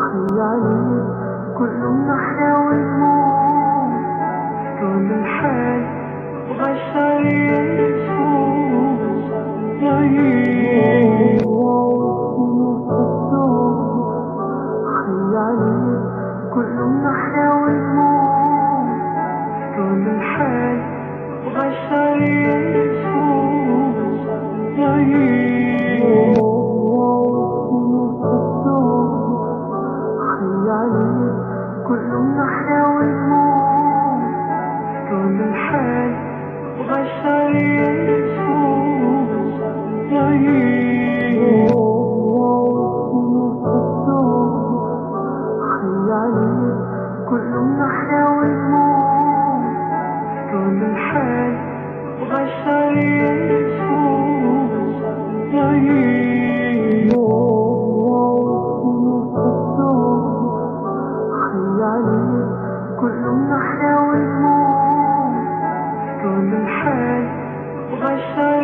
خيالي كله من ناحية والموت كل الحال وغشاري يشوف خيالي كله من ناحية والموت كل الحال وغشاري يشوف كله من ناحية والموت كل الحال وغشاري يشوف كله من ناحية والموت كل الحال وغشاري يشوف كله من ناحية والموت